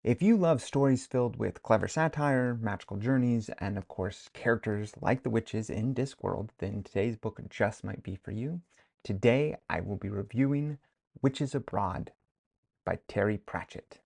If you love stories filled with clever satire, magical journeys, and of course characters like the witches in Discworld, then today's book just might be for you. Today I will be reviewing Witches Abroad by Terry Pratchett.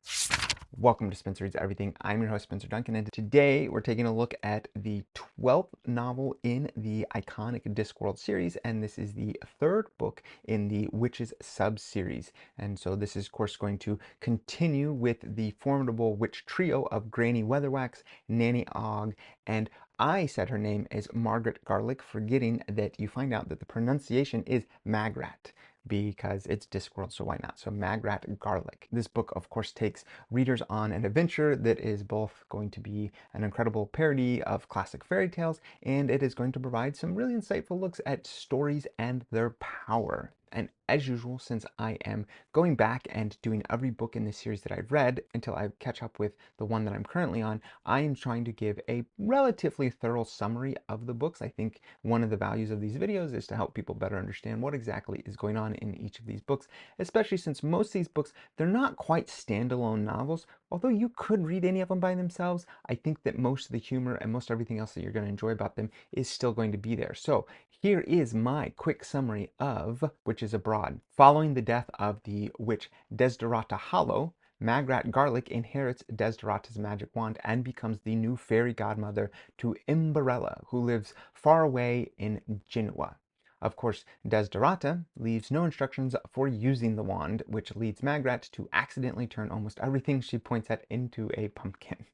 Welcome to Spencer Reads Everything. I'm your host, Spencer Duncan, and today we're taking a look at the 12th novel in the iconic Discworld series, and this is the third book in the Witches sub-series. And so this is, of course, going to continue with the formidable witch trio of Granny Weatherwax, Nanny Ogg, and I said her name is Magrat Garlick, forgetting that you find out that the pronunciation is Magrat, because it's Discworld, so why not? So Magrat Garlick. This book, of course, takes readers on an adventure that is both going to be an incredible parody of classic fairy tales, and it is going to provide some really insightful looks at stories and their power. And as usual, since I am going back and doing every book in this series that I've read until I catch up with the one that I'm currently on, I am trying to give a relatively thorough summary of the books. I think one of the values of these videos is to help people better understand what exactly is going on in each of these books, especially since most of these books, they're not quite standalone novels. Although you could read any of them by themselves, I think that most of the humor and most everything else that you're going to enjoy about them is still going to be there. So here is my quick summary of Witches Abroad. Following the death of the witch Desderata Hollow, Magrat Garlick inherits Desderata's magic wand and becomes the new fairy godmother to Imberella, who lives far away in Genoa. Of course, Desderata leaves no instructions for using the wand, which leads Magrat to accidentally turn almost everything she points at into a pumpkin.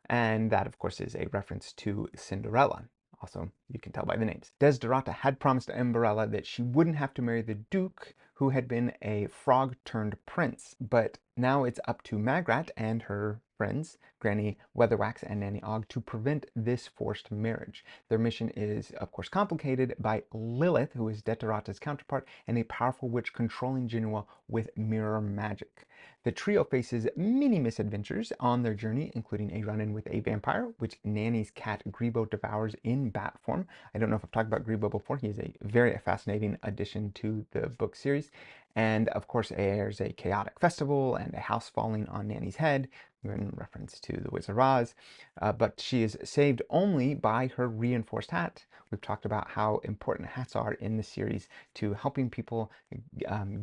And that, of course, is a reference to Cinderella. Also, you can tell by the names. Desderata had promised Imberella that she wouldn't have to marry the Duke, who had been a frog-turned-prince. But now it's up to Magrat and her friends, Granny Weatherwax and Nanny Ogg, to prevent this forced marriage. Their mission is, of course, complicated by Lilith, who is Desderata's counterpart, and a powerful witch controlling Genoa with mirror magic. The trio faces many misadventures on their journey, including a run-in with a vampire, which Nanny's cat Grebo devours in bat form. I don't know if I've talked about Grebo before. He is a very fascinating addition to the book series. And of course, there's a chaotic festival and a house falling on Nanny's head, in reference to the Wizard of Oz. But she is saved only by her reinforced hat. We've talked about how important hats are in the series to helping people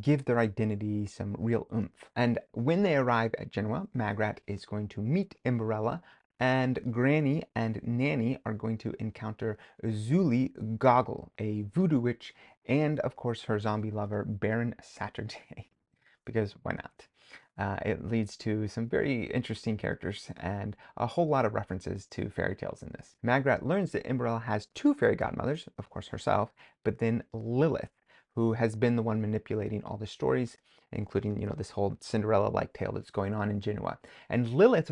give their identity some real oomph. And when they arrive at Genoa, Magrat is going to meet Imberella, and Granny and Nanny are going to encounter Zuli Goggle, a voodoo witch, and of course her zombie lover, Baron Saturday, because why not? It leads to some very interesting characters and a whole lot of references to fairy tales in this. Magrat learns that Imberella has two fairy godmothers, of course herself, but then Lilith, who has been the one manipulating all the stories, including, this whole Cinderella-like tale that's going on in Genoa. And Lilith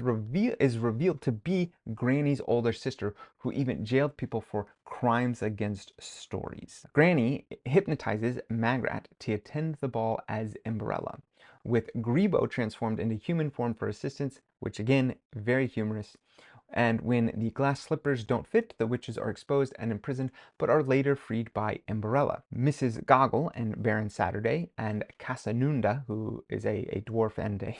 is revealed to be Granny's older sister, who even jailed people for crimes against stories. Granny hypnotizes Magrat to attend the ball as Imberella, with Grebo transformed into human form for assistance, which again, very humorous. And when the glass slippers don't fit, the witches are exposed and imprisoned, but are later freed by Imberella. Mrs. Goggle and Baron Saturday, and Casanunda, who is a dwarf and a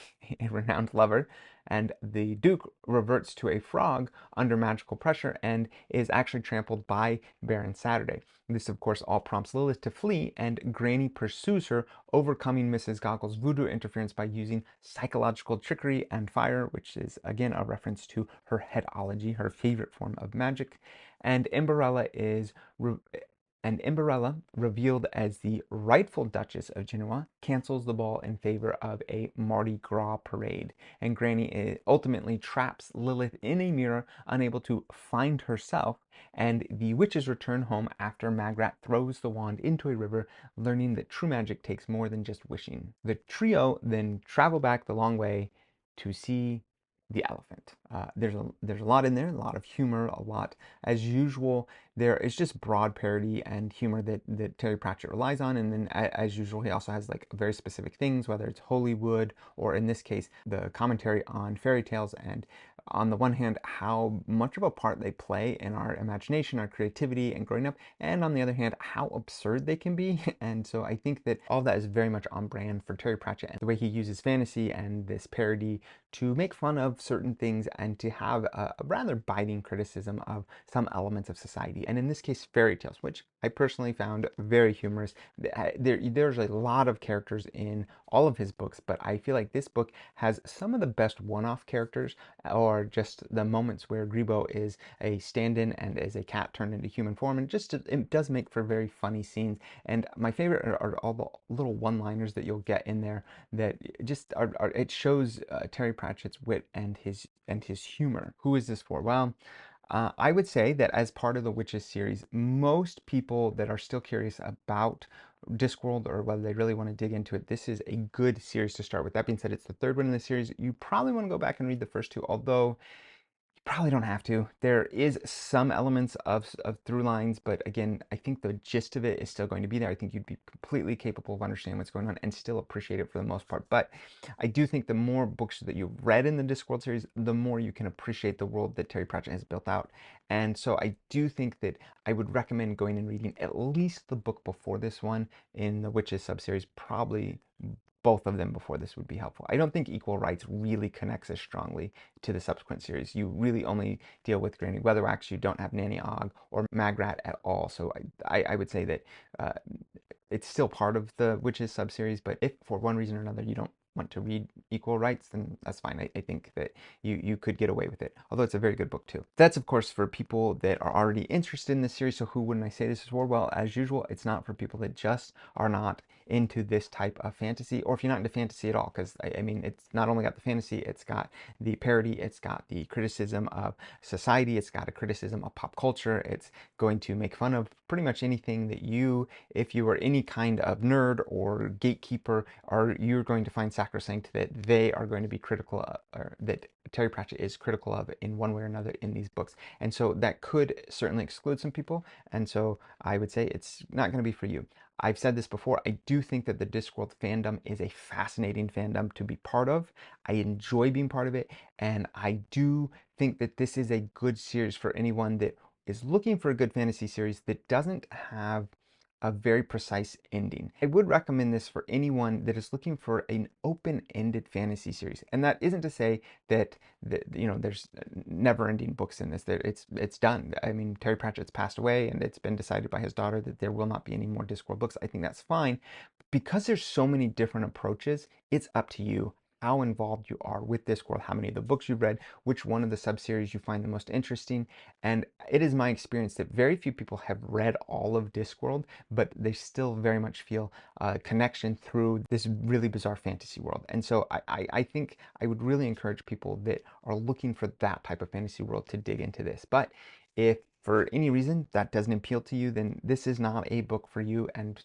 renowned lover, and the Duke reverts to a frog under magical pressure and is actually trampled by Baron Saturday. This, of course, all prompts Lilith to flee, and Granny pursues her, overcoming Mrs. Goggle's voodoo interference by using psychological trickery and fire, which is, again, a reference to her headology, her favorite form of magic. And Imberella, revealed as the rightful Duchess of Genoa, cancels the ball in favor of a Mardi Gras parade. And Granny ultimately traps Lilith in a mirror, unable to find herself, and the witches return home after Magrat throws the wand into a river, learning that true magic takes more than just wishing. The trio then travel back the long way to see the elephant. There's a lot in there, a lot of humor, a lot, as usual. There is just broad parody and humor that Terry Pratchett relies on, and then as usual, he also has like very specific things, whether it's Hollywood or in this case, the commentary on fairy tales and on the one hand, how much of a part they play in our imagination, our creativity, and growing up, and on the other hand, how absurd they can be. And so I think that all that is very much on brand for Terry Pratchett, and the way he uses fantasy and this parody to make fun of certain things and to have a rather biting criticism of some elements of society, and in this case, fairy tales, which I personally found very humorous. There's a lot of characters in all of his books, but I feel like this book has some of the best one-off characters, or just the moments where Grebo is a stand-in and is a cat turned into human form, and just it does make for very funny scenes. And my favorite are all the little one-liners that you'll get in there that just are it shows Terry Pratchett's wit and his humor. Who is this for? Well, I would say that as part of the Witches series, most people that are still curious about Discworld, or whether they really want to dig into it, this is a good series to start with. That being said, it's the third one in the series. You probably want to go back and read the first two, although probably don't have to. There is some elements of through lines, but again, I think the gist of it is still going to be there. I think you'd be completely capable of understanding what's going on and still appreciate it for the most part. But I do think the more books that you've read in the Discworld series, the more you can appreciate the world that Terry Pratchett has built out. And so I do think that I would recommend going and reading at least the book before this one in the Witches subseries, probably both of them before this would be helpful. I don't think Equal Rights really connects as strongly to the subsequent series. You really only deal with Granny Weatherwax. You don't have Nanny Ogg or Magrat at all. So I would say that uh, it's still part of the Witches subseries, but if for one reason or another you don't want to read Equal Rights, then that's fine. I think that you could get away with it, although it's a very good book too. That's of course for people that are already interested in this series, so who wouldn't I say this is for? Well, as usual, it's not for people that just are not into this type of fantasy, or if you're not into fantasy at all, because I mean, it's not only got the fantasy, it's got the parody, it's got the criticism of society, it's got a criticism of pop culture, it's going to make fun of pretty much anything that you, if you are any kind of nerd or gatekeeper, are you're going to find sacrosanct that they are going to be critical of, or that Terry Pratchett is critical of in one way or another in these books. And so that could certainly exclude some people, and so I would say it's not going to be for you. I've said this before, I do think that the Discworld fandom is a fascinating fandom to be part of. I enjoy being part of it, and I do think that this is a good series for anyone that is looking for a good fantasy series that doesn't have a very precise ending. I would recommend this for anyone that is looking for an open-ended fantasy series. And that isn't to say that, there's never-ending books in this. It's done. I mean, Terry Pratchett's passed away, and it's been decided by his daughter that there will not be any more Discworld books. I think that's fine. Because there's so many different approaches, it's up to you how involved you are with Discworld, how many of the books you've read, which one of the subseries you find the most interesting. And it is my experience that very few people have read all of Discworld, but they still very much feel a connection through this really bizarre fantasy world. And so I think I would really encourage people that are looking for that type of fantasy world to dig into this. But if for any reason that doesn't appeal to you, then this is not a book for you, and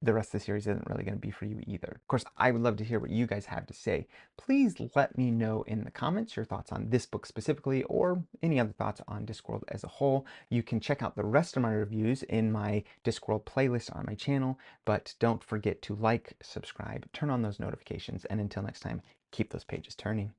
the rest of the series isn't really going to be for you either. Of course, I would love to hear what you guys have to say. Please let me know in the comments your thoughts on this book specifically, or any other thoughts on Discworld as a whole. You can check out the rest of my reviews in my Discworld playlist on my channel, but don't forget to like, subscribe, turn on those notifications, and until next time, keep those pages turning.